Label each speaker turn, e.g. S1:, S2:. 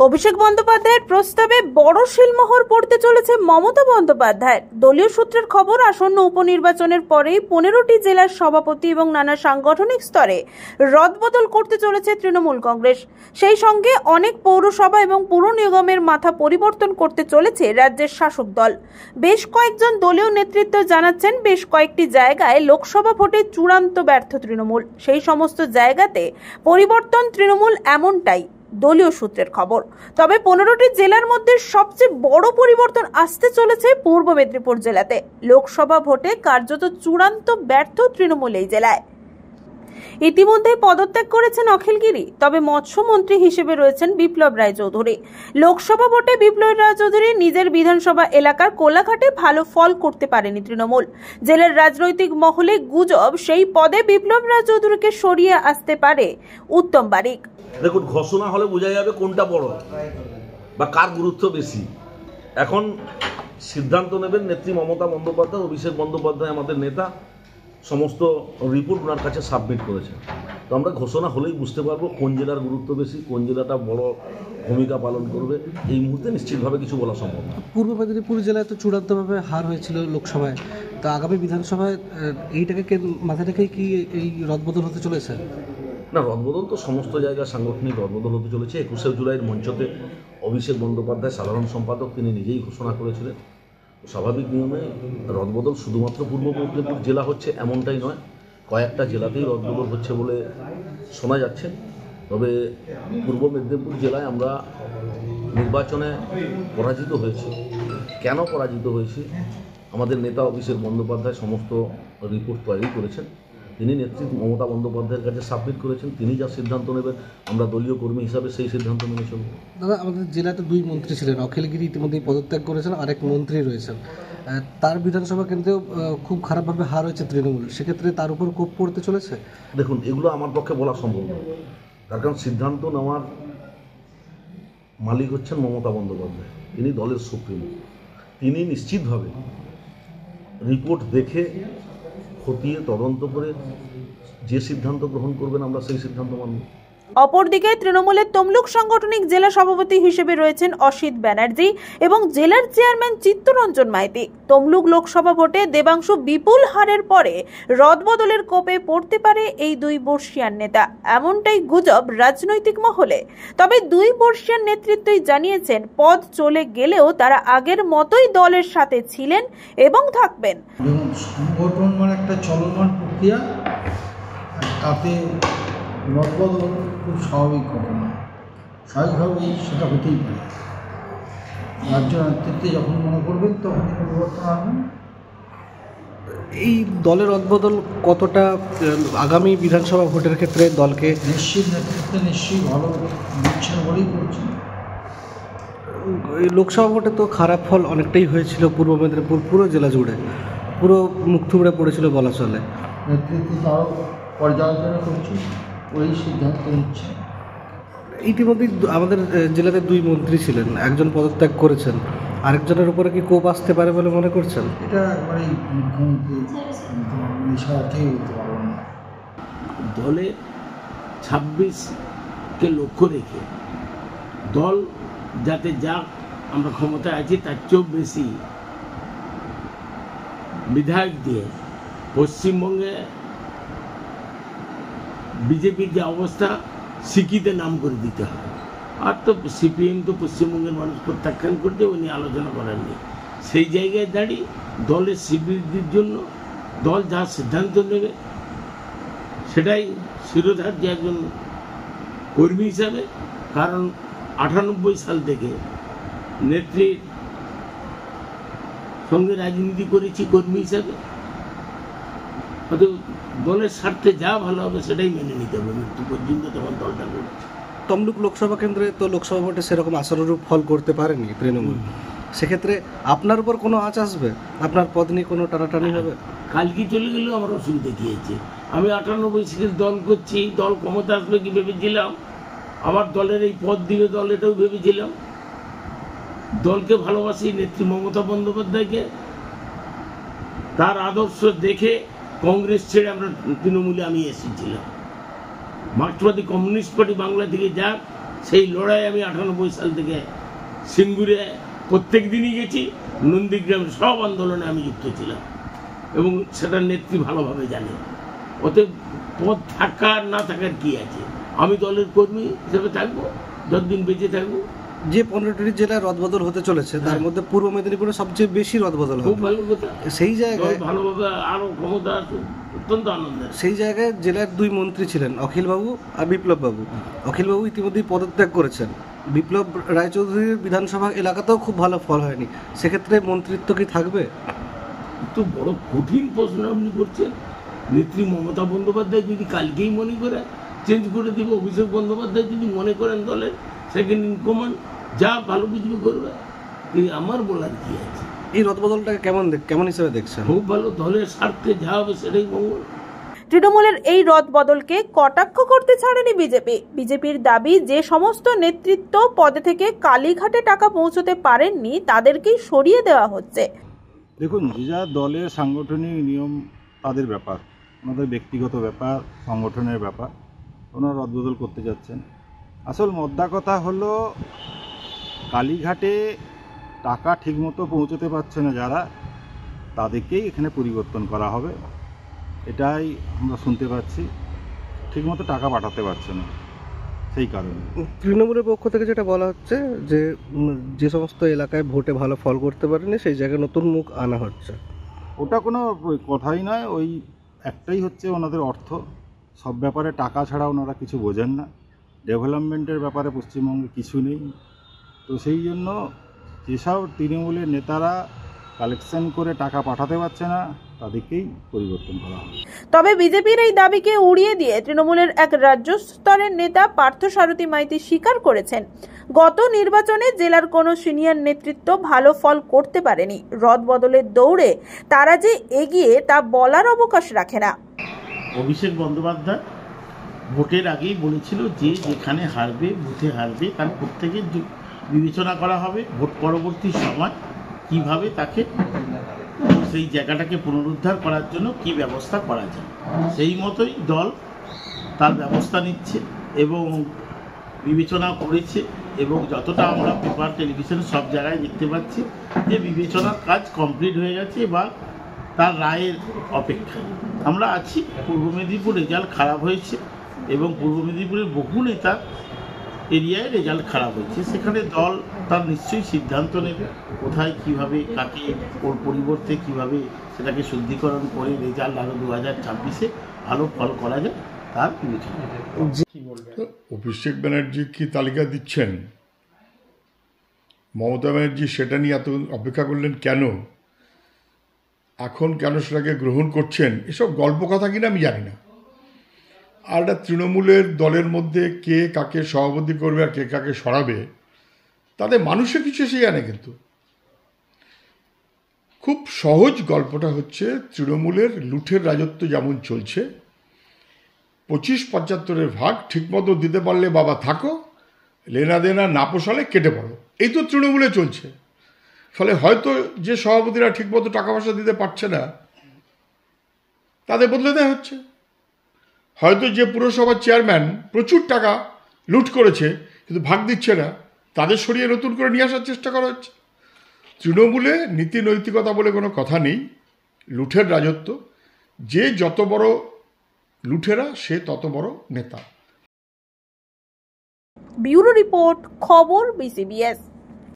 S1: অভিষেক বন্দ্যোপাধ্যায়ের প্রস্তাবে বড় শিলমোহর পড়তে চলেছে মমতা বন্দ্যোপাধ্যায়ের। দলীয় সূত্রের খবর, আসন্ন উপনির্বাচনের পরেই 15টি জেলার সভাপতি এবং নানা সাংগঠনিক স্তরে রদবদল করতে চলেছে তৃণমূল কংগ্রেস। সেই সঙ্গে অনেক পৌরসভা এবং পুর নিগমের মাথা পরিবর্তন করতে চলেছে রাজ্যের শাসক দল। বেশ কয়েকজন দলীয় নেতৃত্ব জানাচ্ছেন, বেশ কয়েকটি জায়গায় লোকসভা ভোটে চূড়ান্ত ব্যর্থ তৃণমূল। সেই সমস্ত জায়গাতে পরিবর্তন তৃণমূল, এমনটাই দলীয় সূত্রের খবর। তবে 15টি জেলার মধ্যে সবচেয়ে বড় পরিবর্তন আসতে চলেছে পূর্ব মেদিনীপুর জেলাতে। লোকসভা ভোটে কার্যত চূড়ান্ত ব্যর্থ তৃণমূল এই জেলায়। ইতিমধ্যেই পদত্যাগ করেছেন অখিল গিরি, তবে মৎস্যমন্ত্রী হিসেবে রয়েছেন বিপ্লব রায়চৌধুরী। লোকসভা ভোটে বিপ্লব রায়চৌধুরী নিজের বিধানসভা এলাকার কোলাঘাটে ভালো ফল করতে পারেনি তৃণমূল। জেলার রাজনৈতিক মহলে গুজব, সেই পদে বিপ্লব রায়চৌধুরীকে সরিয়ে আসতে পারে উত্তম বারিক।
S2: দেখুন, ঘোষণা হলে বোঝা যাবে কোনটা বড় বা কার গুরুত্ব বেশি। এখন সিদ্ধান্ত নেবেন নেত্রী মমতা বন্দ্যোপাধ্যায়। অভিষেক বন্দ্যোপাধ্যায় আমাদের নেতা, সমস্ত রিপোর্ট ওনার কাছে সাবমিট করেছে। তো আমরা ঘোষণা হলেই বুঝতে পারবো কোন জেলার গুরুত্ব বেশি, কোন জেলাটা বড় ভূমিকা পালন করবে। এই মুহূর্তে নিশ্চিতভাবে কিছু বলা সম্ভব না।
S3: পূর্ব মেদিনীপুর জেলায় তো চূড়ান্তভাবে হার হয়েছিল লোকসভায়, তো আগামী বিধানসভায় এইটাকে মাথায় রেখেই কি এই রদবদল হতে চলেছে?
S2: না, রদবদল তো সমস্ত জায়গায় সাংগঠনিক রদবদল হতে চলেছে। 21শে জুলাইয়ের মঞ্চতে অভিষেক বন্দ্যোপাধ্যায় সাধারণ সম্পাদক, তিনি নিজেই ঘোষণা করেছিলেন। স্বাভাবিক নিয়মে রদবদল শুধুমাত্র পূর্ব মেদিনীপুর জেলা হচ্ছে এমনটাই নয়, কয়েকটা জেলাতেই রদবদল হচ্ছে বলে শোনা যাচ্ছে। তবে পূর্ব মেদিনীপুর জেলায় আমরা নির্বাচনে পরাজিত হয়েছি। কেন পরাজিত হয়েছি? আমাদের নেতা অভিষেক বন্দ্যোপাধ্যায় সমস্ত রিপোর্ট তৈরি করেছেন, তিনি নেত্রী মমতা বন্দ্যোপাধ্যায়ের কাছে সাবমিট করেছেন। তিনি যা সিদ্ধান্ত নেবেন, আমরা দলীয় কর্মী হিসাবে সেই সিদ্ধান্ত মেনে চলব।
S3: দাদা, আমাদের জেলাতে 2 মন্ত্রী ছিলেন, অখিল গিরি ইতিমধ্যেই পদত্যাগ করেছেন, আরেক মন্ত্রী রয়েছেন। তার বিধানসভা কেন্দ্রেও খুব খারাপভাবে হার হয়েছে তৃণমূল, সেক্ষেত্রে তার উপর কোপ পড়তে চলেছে।
S2: দেখুন, এগুলো আমার পক্ষে বলা সম্ভব নয়, তার কারণ সিদ্ধান্ত নেওয়ার মালিক হচ্ছেন মমতা বন্দ্যোপাধ্যায়, তিনি দলের সুপ্রিমো। তিনি নিশ্চিতভাবে রিপোর্ট দেখে খতিয়ে তদন্ত করে যে সিদ্ধান্ত গ্রহণ করবেন, আমরা সেই সিদ্ধান্ত মানব।
S1: অপরদিকে তৃণমূলের তমলুক সাংগঠনিক জেলা সভাপতি হিসেবে রয়েছেন অসিত ব্যানার্জি এবং জেলার চেয়ারম্যান চিত্তরঞ্জন মাইতি। তমলুক লোকসভা ভোটে দেবাংশু বিপুল হারের পরে রদবদলের কোপে পড়তে পারে এই 2 বর্ষীয়ান নেতা, এমনটাই গুজব রাজনৈতিক মহলে। তবে 2 বর্ষীয়ান নেতৃত্বই জানিয়েছেন, পদ চলে গেলেও তারা আগের মতোই দলের সাথে ছিলেন এবং থাকবেন।
S4: সংগঠন মানে একটা চলমান প্রক্রিয়া, তাতে রদবদল খুব স্বাভাবিক ঘটনা। স্বাভাবিকভাবেই সেটা হতেই পারে। রাজ্য নেতৃত্বে যখন মনে করবেন তখন পরিবর্তন আনবেন।
S3: এই দলের রদবদল কতটা আগামী বিধানসভা ভোটের ক্ষেত্রে দলকে
S4: নিশ্চিত নেতৃত্বে নিশ্চয়ই ভালো দিচ্ছেন বলেই করছেন।
S3: লোকসভা ভোটে তো খারাপ ফল অনেকটাই হয়েছিল পূর্ব মেদিনীপুর পুরো জেলা জুড়ে, পুরো মুখ থুবড়ে পড়েছিল বলা চলে।
S4: নেতৃত্ব তাও পর্যালোচনা করছে, ওই সিদ্ধান্ত নিচ্ছে।
S3: ইতিমধ্যেই আমাদের জেলাতে 2 মন্ত্রী ছিলেন, একজন পদত্যাগ করেছেন, আরেকজনের উপরে কি কোপ আসতে পারে বলে মনে করছেন?
S4: এটা একবারেই মুখ্যমন্ত্রী অর্থেই বলতে পারবেন না।
S5: দলে 26কে লক্ষ্য রেখে দল যাতে যা আমরা ক্ষমতায় আছি তার চেয়েও বেশি বিধায়ক দিয়ে পশ্চিমবঙ্গে বিজেপির যে অবস্থা সিকিতে নাম করে দিতে হবে। আর তো সিপিএম তো পশ্চিমবঙ্গের মানুষ প্রত্যাখ্যান করতে, উনি আলোচনা করেননি। সেই জায়গায় দাঁড়িয়ে দলের স্বীকৃতির জন্য দল যা সিদ্ধান্ত নেবে সেটাই শিরোধার্য একজন কর্মী হিসাবে। কারণ 98 সাল থেকে নেত্রীর সঙ্গে রাজনীতি করেছি কর্মী হিসাবে, হয়তো দলের স্বার্থে যা ভালো হবে সেটাই মেনে নিতে হবে মৃত্যু পর্যন্ত, তখন দলটা করছে।
S3: তমলুক লোকসভা কেন্দ্রে তো লোকসভা ভোটে সেরকম আশানুরূপ ফল করতে পারেনি তৃণমূল, সেক্ষেত্রে আপনার উপর কোনো আঁচ আসবে? আপনার পদ নিয়ে কোনো টানাটানি হবে?
S5: কালকে চলে গেলেও আমার অসুবিধা কী আছে? আমি 98 সিটের দল করছি, দল ক্ষমতা আসবে কি ভেবেছিলাম, আমার দলের এই পদ দিবে দল, এটাও ভেবেছিলাম। দলকে ভালোবাসি, নেত্রী মমতা বন্দ্যোপাধ্যায়কে, তার আদর্শ দেখে কংগ্রেস ছেড়ে আমরা তৃণমূলে আমি এসেছিলাম। মার্ক্সবাদী কমিউনিস্ট পার্টি বাংলা থেকে যাক, সেই লড়াই আমি 98 সাল থেকে সিঙ্গুরে প্রত্যেক দিনই গেছি, নন্দীগ্রাম সব আন্দোলনে আমি যুক্ত ছিলাম এবং সেটার নেত্রী ভালোভাবে জানি। ওতে পদ থাকার না থাকার কি আছে, আমি দলের কর্মী হিসেবে থাকবো যতদিন বেঁচে থাকবো।
S3: যে 15টি জেলায় রদবদল হতে চলেছে তার মধ্যে পূর্ব মেদিনীপুরে সবচেয়ে বেশি রদবদল
S5: খুব
S3: হবে।
S5: ভালো কথা,
S3: সেই জায়গায়
S5: ভালোভাবে আরো ক্ষমতা অত্যন্ত আনন্দের।
S3: সেই জায়গায় জেলার দুই মন্ত্রী ছিলেন, অখিলবাবু আর বিপ্লববাবু। অখিলবাবু ইতিমধ্যেই পদত্যাগ করেছেন। বিপ্লব রায়চৌধুরীর বিধানসভা এলাকাতেও খুব ভালো ফল হয়নি, সেক্ষেত্রে মন্ত্রিত্ব কি থাকবে?
S5: তো বড় কঠিন প্রশ্ন আপনি করছেন। নেত্রী মমতা বন্দ্যোপাধ্যায় যদি কালকেই মনে করে চেঞ্জ করে দিব, অভিষেক বন্দ্যোপাধ্যায় যদি মনে করেন দলের সেকেন্ড ইন কমান্ড, যা ভালো বুঝবে করবে, আমার বলার কি আছে।
S3: এই রদবদলটাকে কেমন হিসেবে দেখছেন?
S5: খুব ভালো, দলের স্বার্থে যা হবে সেটাই মঙ্গল।
S1: তৃণমূলের এই রদ বদলকে কটাক্ষ করতে ছাড়েনি বিজেপি। বিজেপির দাবি, যে সমস্ত নেতৃত্ব পদে থেকে কালীঘাটে টাকা পৌঁছতে পারেননি তাদেরকেই সরিয়ে দেওয়া হচ্ছে।
S6: দেখুন, যে যা দলের সাংগঠনিক নিয়ম তাদের ব্যাপার, ওনাদের ব্যক্তিগত ব্যাপার, সংগঠনের ব্যাপার, ওনারা রদবদল করতে যাচ্ছেন। আসল মোদ্দা কথা হলো কালীঘাটে টাকা ঠিকমতো পৌঁছতে পারছে না যারা, তাদেরকেই এখানে পরিবর্তন করা হবে, এটাই আমরা শুনতে পাচ্ছি। ঠিকমতো টাকা পাঠাতে পারছে না, সেই কারণে
S3: তৃণমূলের পক্ষ থেকে যেটা বলা হচ্ছে যে যে সমস্ত এলাকায় ভোটে ভালো ফল করতে পারেনি সেই জায়গায় নতুন মুখ আনা হচ্ছে।
S6: ওটা কোনো কথাই নয়, ওই একটাই হচ্ছে ওনাদের অর্থ। সব ব্যাপারে টাকা ছাড়া ওনারা কিছু বোঝেন না, ডেভেলপমেন্টের ব্যাপারে পশ্চিমবঙ্গে কিছু নেই। তো সেই জন্য যেসব তৃণমূলের নেতারা কালেকশন করে টাকা পাঠাতে পারছে না তাদেরকেই পরিবর্তন করা হবে।
S1: তবে বিজেপির এই দাবিকে উড়িয়ে দিয়ে তৃণমূলের এক রাজ্য স্তরের নেতা পার্থসারথী মাইতি স্বীকার করেছেন, গত নির্বাচনে জেলার কোনো সিনিয়র নেতৃত্ব ভালো ফল করতে পারেনি। রদ বদলের দৌড়ে তারা যে এগিয়ে তা বলার অবকাশ রাখে না।
S7: অভিষেক বন্দ্যোপাধ্যায় ভোটের আগেই বলেছিল যে যেখানে হারবে, বুথে হারবে, তার প্রত্যেকের বিবেচনা করা হবে, ভোট পরবর্তী সময় কিভাবে তাকে সেই জায়গাটাকে পুনরুদ্ধার করার জন্য কি ব্যবস্থা করা যায়। সেই মতোই দল তার ব্যবস্থা নিচ্ছে এবং বিবেচনা করেছে, এবং যতটা আমরা পেপার, টেলিভিশন সব জায়গায় দেখতে পাচ্ছি যে বিবেচনার কাজ কমপ্লিট হয়ে গেছে বা তার রায়ের অপেক্ষায় আমরা আছি। পূর্ব মেদিনীপুর রেজাল্ট খারাপ হয়েছে এবং পূর্ব মেদিনীপুরের বহু নেতা এরিয়ায় রেজাল্ট খারাপ হয়েছে, সেখানে দল তার নিশ্চয়ই সিদ্ধান্ত নেবে কোথায় কিভাবে কাকে ওর পরিবর্তে কিভাবে সেটাকে শুদ্ধিকরণ করে রেজাল্ট আরও 2026-এ ভালো ফল করা যায় তার বিবেচনা।
S8: অভিষেক ব্যানার্জি কি তালিকা দিচ্ছেন, মমতা ব্যানার্জি সেটা নিয়ে এত অপেক্ষা করলেন কেন, এখন কেন সেটাকে গ্রহণ করছেন, এসব গল্প কথা কিনা আমি জানি না। আর একটা তৃণমূলের দলের মধ্যে কে কাকে সভাপতি করবে আর কে কাকে সরাবে, তাদের মানুষের কিছু এসে জানে। কিন্তু খুব সহজ গল্পটা হচ্ছে, তৃণমূলের লুঠের রাজত্ব যেমন চলছে, 25-75-এর ভাগ ঠিকমতো দিতে পারলে বাবা থাকো, লেনা দেনা না পোষালে কেটে পড়ো, এই তো তৃণমূলে চলছে। ফলে হয়তো যে সভাপতিরা ঠিকমতো টাকা পয়সা দিতে পারছে না তাদের বদলে দেওয়া হচ্ছে, হয়তো যে পুরসভার চেয়ারম্যান প্রচুর টাকা লুট করেছে কিন্তু ভাগ দিচ্ছে না তাদের সরিয়ে নতুন করে নিয়ে আসার চেষ্টা করা হচ্ছে। তৃণমূলে নীতি নৈতিকতা বলে কোনো কথা নেই, লুঠের রাজত্ব, যে যত বড় লুঠেরা সে তত বড় নেতা।
S1: ব্যুরো রিপোর্ট, খবর BCBS।